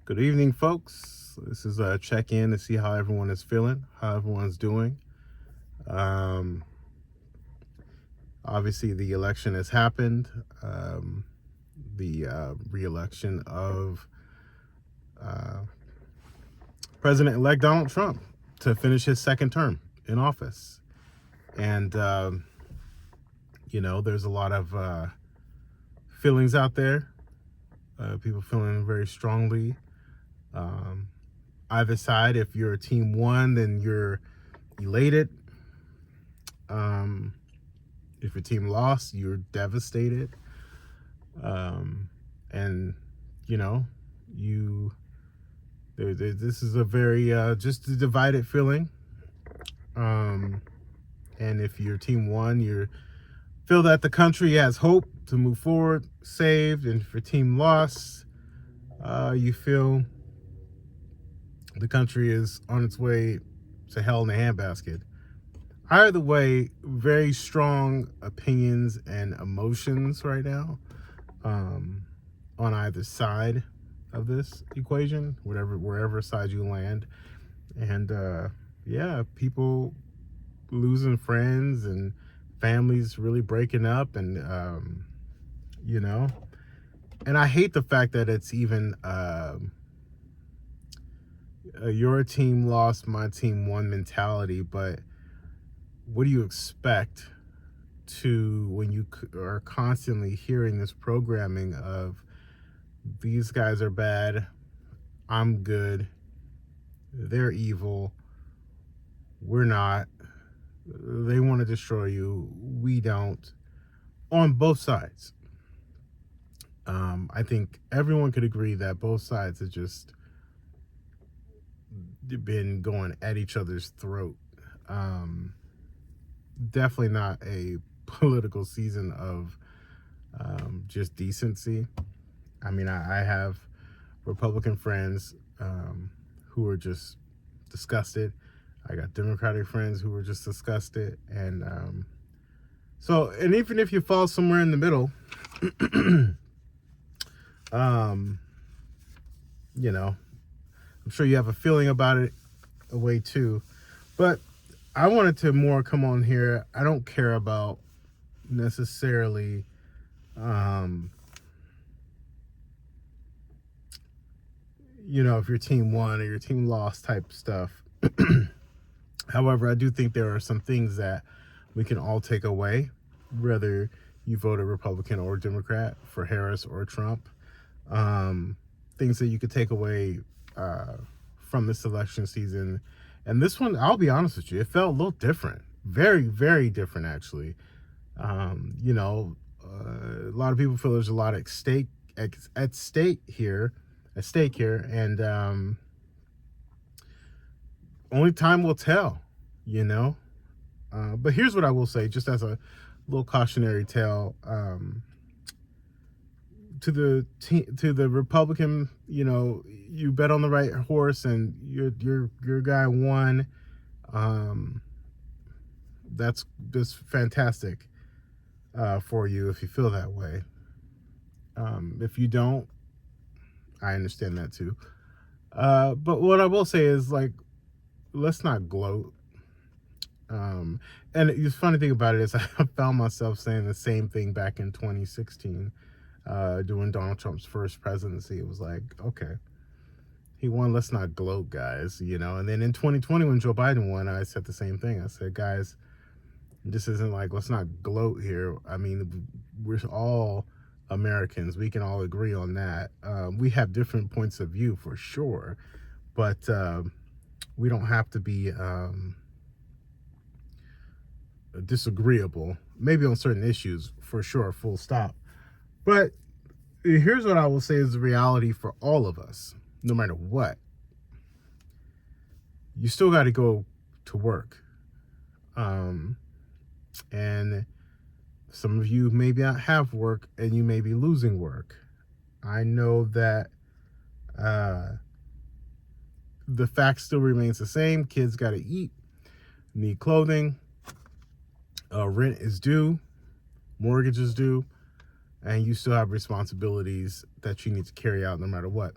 Good evening, folks. This is a check-in to see how everyone is feeling, how everyone's doing. Um, Obviously, the election has happened. The re-election of uh, President-elect Donald Trump to finish his second term in office. And, there's a lot of feelings out there, people feeling very strongly. Either side, if you're team one, then you're elated. If your team lost, you're devastated. And you know, you this is a very just a divided feeling. And if your team won, you feel that the country has hope to move forward, saved. And if your team lost, you feel the country is on its way to hell in a handbasket. Either way, very strong opinions and emotions right now, on either side of this equation, wherever side you land. And people losing friends and families really breaking up, and and I hate the fact that it's even your team lost, my team won mentality. But what do you expect when you are constantly hearing this programming of these guys are bad, I'm good, they're evil, we're not, they want to destroy you, we don't, on both sides? I think everyone could agree that both sides have just been going at each other's throat. Definitely not a political season of just decency. I mean, I have Republican friends who are just disgusted. I got Democratic friends who were just disgusted. And and even if you fall somewhere in the middle, I'm sure you have a feeling about it a way too. But I wanted to more come on here. I don't care about necessarily if your team won or your team lost type stuff. However, I do think there are some things that we can all take away, whether you voted Republican or Democrat, for Harris or Trump. Things that you could take away from this election season. And this one, I'll be honest with you, it felt a little different. Very, very different, actually. A lot of people feel there's a lot at stake here. And only time will tell, But here's what I will say, just as a little cautionary tale, to the Republican, you bet on the right horse and your guy won. That's just fantastic for you if you feel that way. If you don't, I understand that too. But what I will say is, let's not gloat. And the funny thing about it is I found myself saying the same thing back in 2016 during Donald Trump's first presidency. It was like, okay, he won, let's not gloat, guys, And then in 2020 when Joe Biden won, I said the same thing. I said, guys, this isn't like, let's not gloat here. I mean, we're all Americans. We can all agree on that. We have different points of view for sure, but we don't have to be disagreeable, maybe on certain issues for sure, full stop. But here's what I will say is the reality for all of us. No matter what, you still got to go to work. And some of you maybe not have work and you may be losing work. I know that the fact still remains the same. Kids got to eat, need clothing, rent is due, mortgage is due, and you still have responsibilities that you need to carry out no matter what.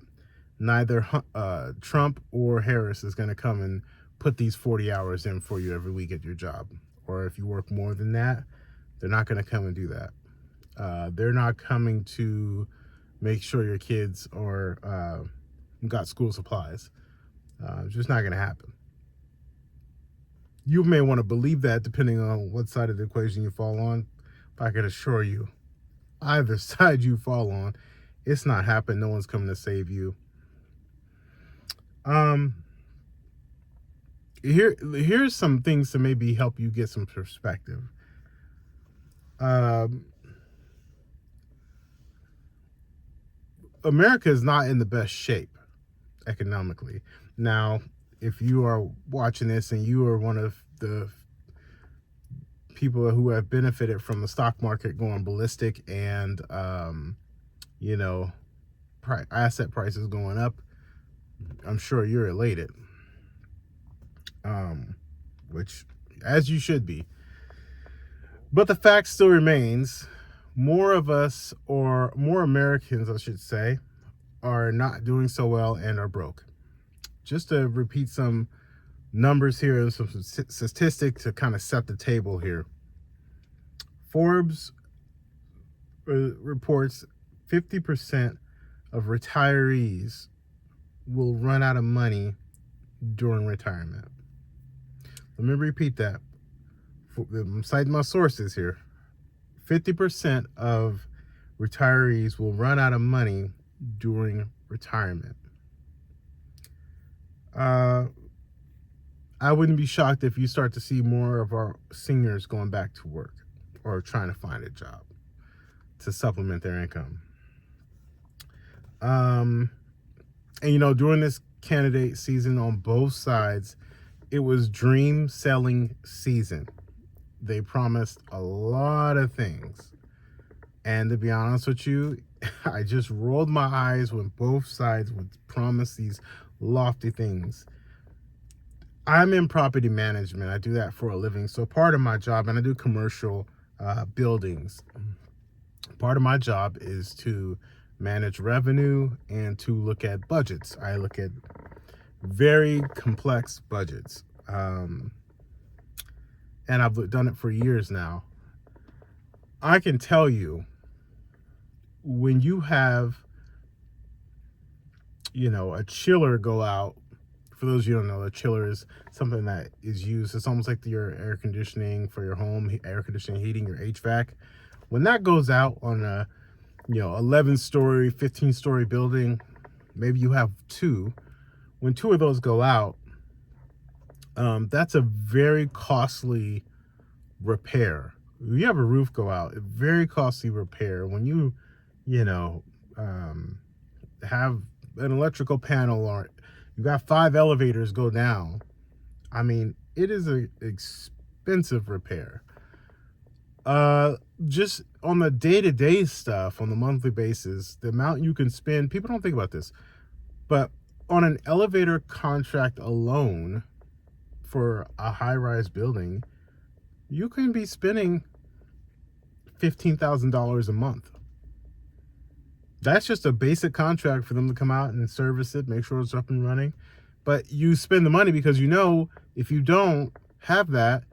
neither Trump or Harris is going to come and put these 40 hours in for you every week at your job. Or if you work more than that, they're not going to come and do that. They're not coming to make sure your kids are got school supplies. It's just not going to happen. You may want to believe that depending on what side of the equation you fall on. But I can assure you, either side you fall on, it's not happening. No one's coming to save you. Here's some things to maybe help you get some perspective. America is not in the best shape economically. Now, if you are watching this and you are one of the people who have benefited from the stock market going ballistic and asset prices going up, I'm sure you're elated, which as you should be. But the fact still remains, more of us, or more Americans I should say, are not doing so well and are broke. Just to repeat some numbers here and some statistics to kind of set the table here. Forbes reports 50% of retirees will run out of money during retirement. Let me repeat that. I'm citing my sources here. 50% of retirees will run out of money during retirement. I wouldn't be shocked if you start to see more of our seniors going back to work or trying to find a job to supplement their income. And during this candidate season on both sides, it was dream selling season. They promised a lot of things. And to be honest with you, I just rolled my eyes when both sides would promise these lofty things. I'm in property management. I do that for a living. So part of my job, and I do commercial buildings. Part of my job is to manage revenue and to look at budgets. I look at very complex budgets. And I've done it for years now. I can tell you, when you have, a chiller go out, for those of you who don't know, a chiller is something that is used. It's almost like your air conditioning for your home, air conditioning, heating, your HVAC. When that goes out on a, 11-story, 15-story building, maybe you have two. When two of those go out, that's a very costly repair. If you have a roof go out, a very costly repair. When you, have an electrical panel or you got 5 elevators go down, I mean, it is an expensive repair. Just on the day-to-day stuff, on the monthly basis, the amount you can spend, people don't think about this, but on an elevator contract alone for a high-rise building, you can be spending $15,000 a month. That's just a basic contract for them to come out and service it, make sure it's up and running. But you spend the money because if you don't have that,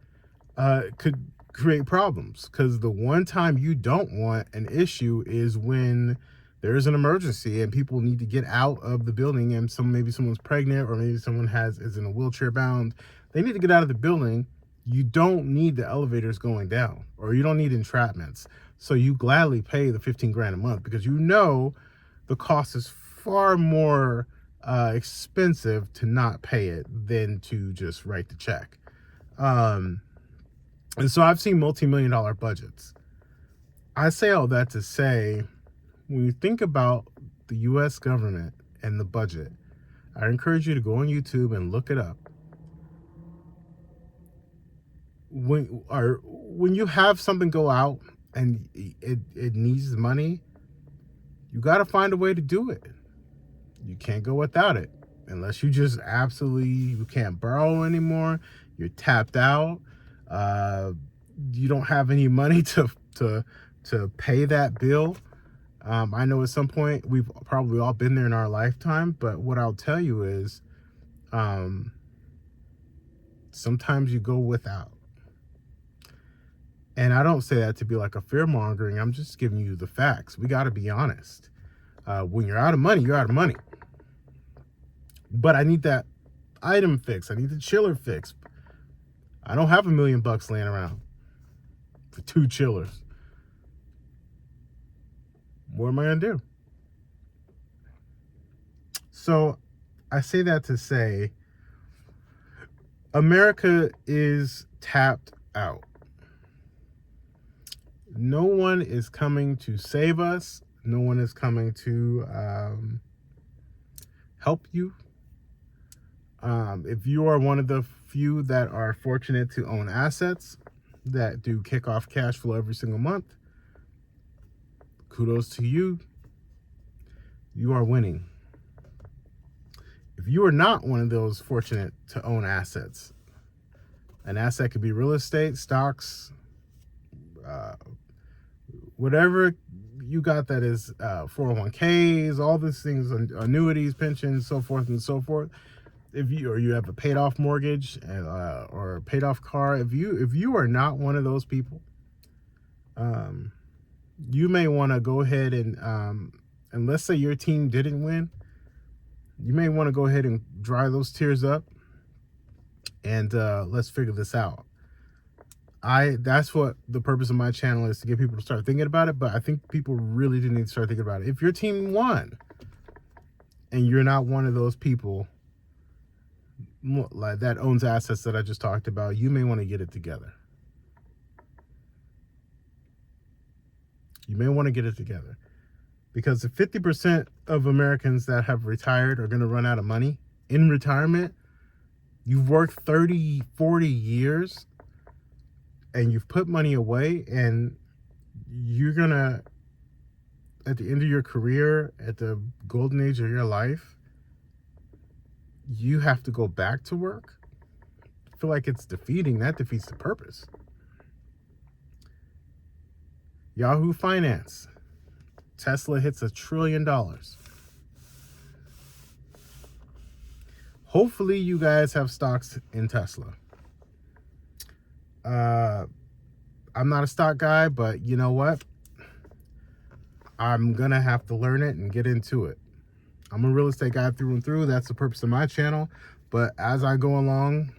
it could create problems. Because the one time you don't want an issue is when there's an emergency and people need to get out of the building, and maybe someone's pregnant, or maybe someone is in a wheelchair bound. They need to get out of the building. You don't need the elevators going down, or you don't need entrapments. So you gladly pay the $15,000 a month because the cost is far more expensive to not pay it than to just write the check. And so I've seen multi-million-dollar budgets. I say all that to say, when you think about the U.S. government and the budget, I encourage you to go on YouTube and look it up. When you have something go out and it needs money, you got to find a way to do it. You can't go without it unless you just you can't borrow anymore. You're tapped out. You don't have any money to pay that bill. I know at some point we've probably all been there in our lifetime, but what I'll tell you is um, sometimes you go without. And I don't say that to be like a fear mongering. I'm just giving you the facts. We got to be honest. When you're out of money, you're out of money. But I need that item fixed. I need the chiller fixed. I don't have $1 million laying around for 2 chillers. What am I going to do? So I say that to say America is tapped out. No one is coming to save us. No one is coming to help you. If you are one of the few that are fortunate to own assets that do kick off cash flow every single month, kudos to you. You are winning. If you are not one of those fortunate to own assets, an asset could be real estate, stocks, whatever you got that is 401ks, all these things, annuities, pensions, so forth and so forth. If you have a paid off mortgage or a paid off car, if you are not one of those people, you may want to go ahead and let's say your team didn't win, you may want to go ahead and dry those tears up and let's figure this out. That's what the purpose of my channel is, to get people to start thinking about it. But I think people really do need to start thinking about it. If your team won and you're not one of those people like that owns assets that I just talked about, you may want to get it together. You may want to get it together, because if 50% of Americans that have retired are going to run out of money in retirement, you've worked 30, 40 years and you've put money away, and you're going to, at the end of your career, at the golden age of your life, you have to go back to work. I feel like it's defeating. That defeats the purpose. Yahoo Finance. Tesla hits $1 trillion. Hopefully you guys have stocks in Tesla. I'm not a stock guy, but you know what? I'm going to have to learn it and get into it. I'm a real estate guy through and through. That's the purpose of my channel. But as I go along,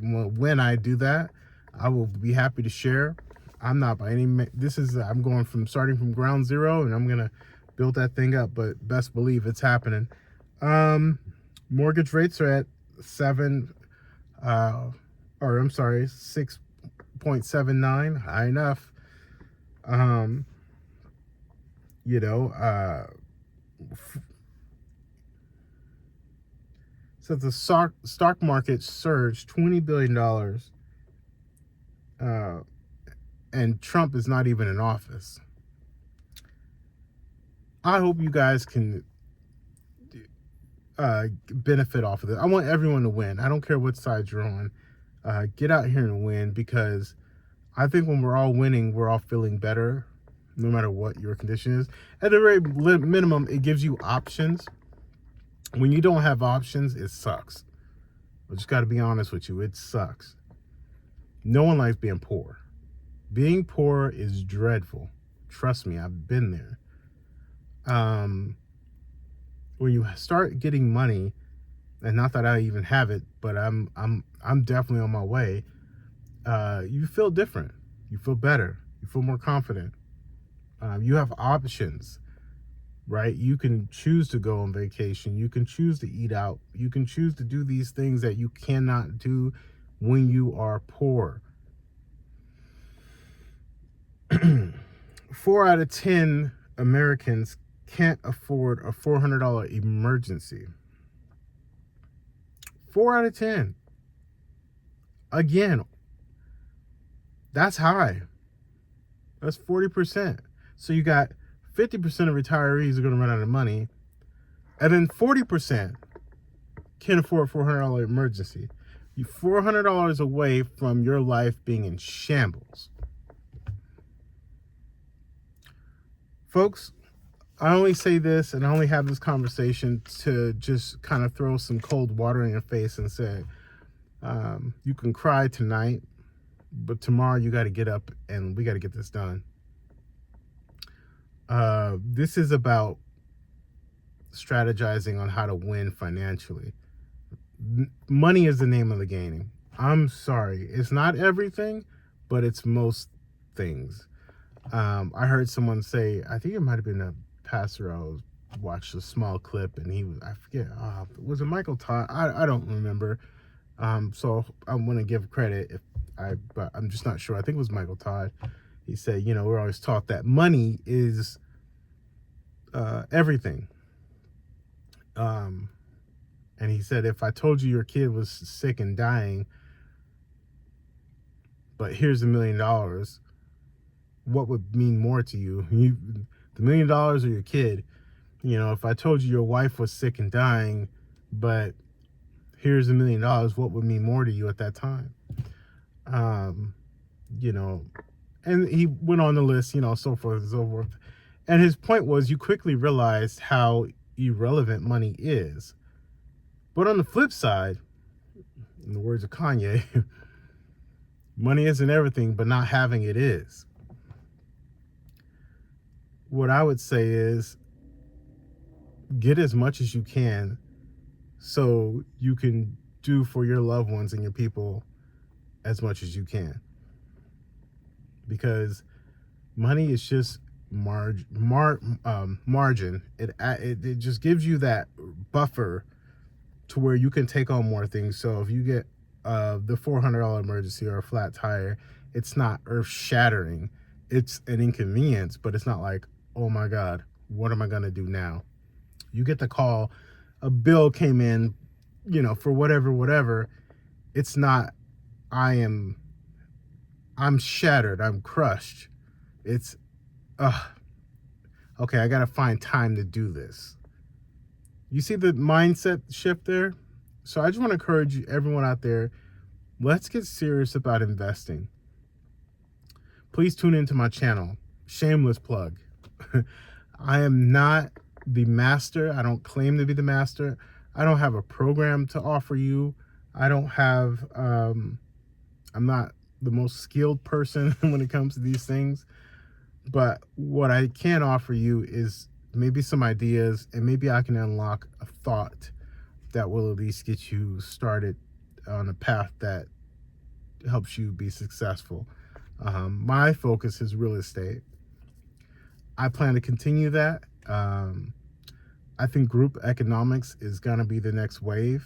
when I do that, I will be happy to share. I'm not by any, I'm going from starting from ground zero, and I'm going to build that thing up, but best believe it's happening. Mortgage rates are at 6.79, high enough. So the stock market surged $20 billion, and Trump is not even in office. I hope you guys can benefit off of it. I want everyone to win. I don't care what side you're on. Get out here and win, because I think when we're all winning, we're all feeling better, no matter what your condition is. At the very minimum, it gives you options. When you don't have options, it sucks. I just got to be honest with you. It sucks. No one likes being poor. Being poor is dreadful. Trust me, I've been there. When you start getting money, and not that I even have it, but I'm definitely on my way. You feel different. You feel better. You feel more confident. You have options, right? You can choose to go on vacation. You can choose to eat out. You can choose to do these things that you cannot do when you are poor. 4 out of 10 Americans can't afford a $400 emergency. 4 out of 10. Again, that's high. That's 40%. So you got 50% of retirees are going to run out of money, and then 40% can't afford a $400 emergency. You're $400 away from your life being in shambles. Folks, I only say this and I only have this conversation to just kind of throw some cold water in your face and say, you can cry tonight, but tomorrow you got to get up and we got to get this done. This is about strategizing on how to win financially. Money is the name of the game. I'm sorry, it's not everything, but it's most things. I heard someone say, I think it might have been a pastor I watched a small clip, and he was, I forget, was it Michael Todd? I don't remember. So I'm going to give credit but I'm just not sure. I think it was Michael Todd. He said, we're always taught that money is everything. And he said, if I told you your kid was sick and dying, but here's $1 million, what would mean more to you? The $1 million or your kid? If I told you your wife was sick and dying, but here's $1 million, what would mean more to you at that time? And he went on the list, so forth and so forth. And his point was, you quickly realized how irrelevant money is. But on the flip side, in the words of Kanye, money isn't everything, but not having it is. What I would say is, get as much as you can so you can do for your loved ones and your people as much as you can. Because money is just margin. It just gives you that buffer to where you can take on more things. So if you get the $400 emergency or a flat tire, it's not earth shattering. It's an inconvenience, but it's not like, oh my God, what am I going to do now? You get the call, a bill came in, for whatever. It's not, I'm shattered, I'm crushed. It's, okay, I got to find time to do this. You see the mindset shift there? So I just want to encourage everyone out there, let's get serious about investing. Please tune into my channel. Shameless plug. I am not the master. I don't claim to be the master. I don't have a program to offer you. I don't have, I'm not the most skilled person when it comes to these things. But what I can offer you is maybe some ideas, and maybe I can unlock a thought that will at least get you started on a path that helps you be successful. My focus is real estate. I plan to continue that. I think group economics is going to be the next wave.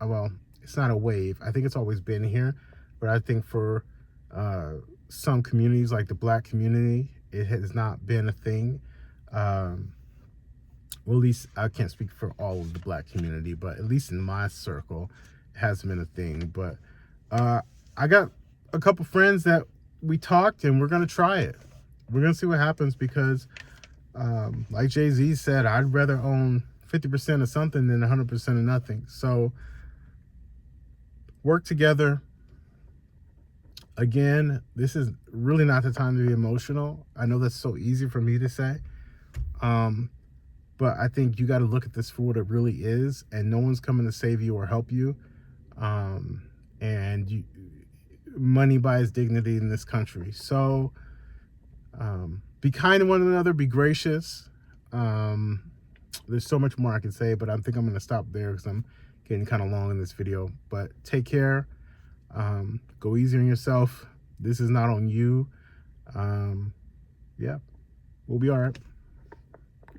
Well, it's not a wave. I think it's always been here. But I think for some communities, like the Black community, it has not been a thing. Well, at least I can't speak for all of the Black community, but at least in my circle, it hasn't been a thing. But I got a couple friends that we talked, and we're going to try it. We're going to see what happens because, like Jay-Z said, I'd rather own 50% of something than 100% of nothing. So work together. Again, this is really not the time to be emotional. I know that's so easy for me to say. But I think you got to look at this for what it really is, and no one's coming to save you or help you. And money buys dignity in this country. So be kind to one another, be gracious. There's so much more I can say, but I think I'm going to stop there because I'm getting kind of long in this video. But take care. Go easy on yourself. This is not on you. Yeah, we'll be all right.